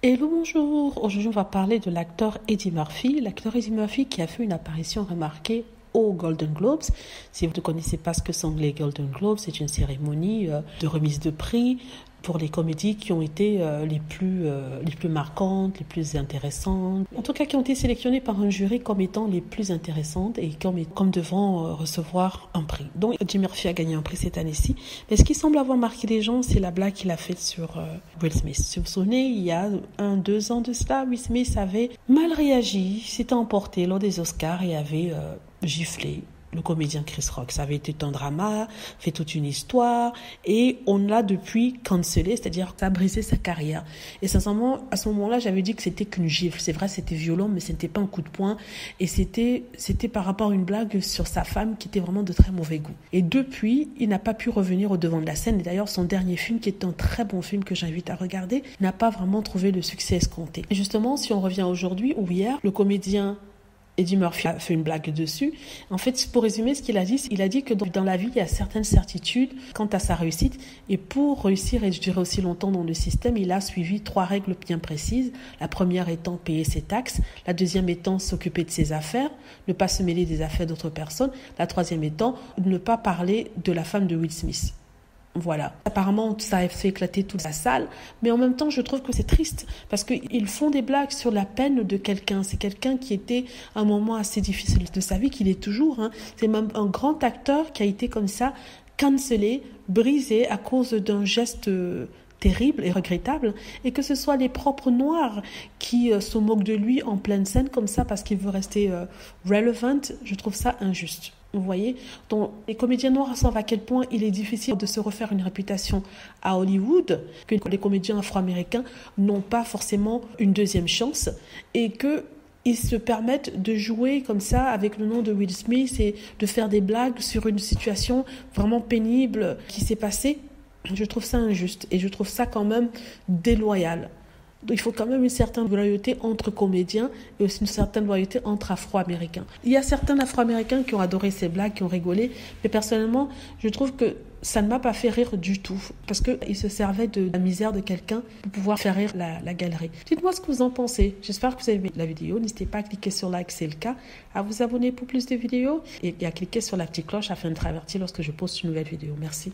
Hello, bonjour. Aujourd'hui, on va parler de l'acteur Eddie Murphy. L'acteur Eddie Murphy qui a fait une apparition remarquée aux Golden Globes. Si vous ne connaissez pas ce que sont les Golden Globes, c'est une cérémonie de remise de prix pour les comédies qui ont été les plus marquantes, les plus intéressantes. En tout cas, qui ont été sélectionnées par un jury comme étant les plus intéressantes et comme devant recevoir un prix. Donc, Eddie Murphy a gagné un prix cette année-ci. Mais ce qui semble avoir marqué les gens, c'est la blague qu'il a faite sur Will Smith. Si vous vous souvenez, il y a 2 ans de cela, Will Smith avait mal réagi, s'était emporté lors des Oscars et avait giflé le comédien Chris Rock. Ça avait été un drama, fait toute une histoire, et on l'a depuis cancellé, c'est-à-dire que ça a brisé sa carrière. Et sincèrement, à ce moment-là, j'avais dit que c'était qu'une gifle. C'est vrai, c'était violent, mais ce n'était pas un coup de poing, et c'était par rapport à une blague sur sa femme qui était vraiment de très mauvais goût. Et depuis, il n'a pas pu revenir au devant de la scène, et d'ailleurs, son dernier film, qui est un très bon film que j'invite à regarder, n'a pas vraiment trouvé le succès escompté. Et justement, si on revient aujourd'hui ou hier, le comédien Eddie Murphy a fait une blague dessus. En fait, pour résumer ce qu'il a dit que dans la vie, il y a certaines certitudes quant à sa réussite. Et pour réussir et durer aussi longtemps dans le système, il a suivi 3 règles bien précises. La première étant payer ses taxes. La deuxième étant s'occuper de ses affaires, ne pas se mêler des affaires d'autres personnes. La troisième étant ne pas parler de la femme de Will Smith. Voilà. Apparemment, ça a fait éclater toute la salle, mais en même temps, je trouve que c'est triste parce qu'ils font des blagues sur la peine de quelqu'un. C'est quelqu'un qui était à un moment assez difficile de sa vie, qu'il est toujours. C'est même un grand acteur qui a été comme ça, cancellé, brisé à cause d'un geste terrible et regrettable, et que ce soit les propres Noirs qui se moquent de lui en pleine scène comme ça parce qu'il veut rester relevant. Je trouve ça injuste. Vous voyez, donc les comédiens noirs savent à quel point il est difficile de se refaire une réputation à Hollywood, que les comédiens afro-américains n'ont pas forcément une deuxième chance et qu'ils se permettent de jouer comme ça avec le nom de Will Smith et de faire des blagues sur une situation vraiment pénible qui s'est passée. Je trouve ça injuste et je trouve ça quand même déloyal. Donc, il faut quand même une certaine loyauté entre comédiens et aussi une certaine loyauté entre Afro-Américains. Il y a certains Afro-Américains qui ont adoré ces blagues, qui ont rigolé, mais personnellement, je trouve que ça ne m'a pas fait rire du tout, parce qu'ils se servaient de la misère de quelqu'un pour pouvoir faire rire la galerie. Dites-moi ce que vous en pensez. J'espère que vous avez aimé la vidéo. N'hésitez pas à cliquer sur like si c'est le cas, à vous abonner pour plus de vidéos et à cliquer sur la petite cloche afin de être averti lorsque je poste une nouvelle vidéo. Merci.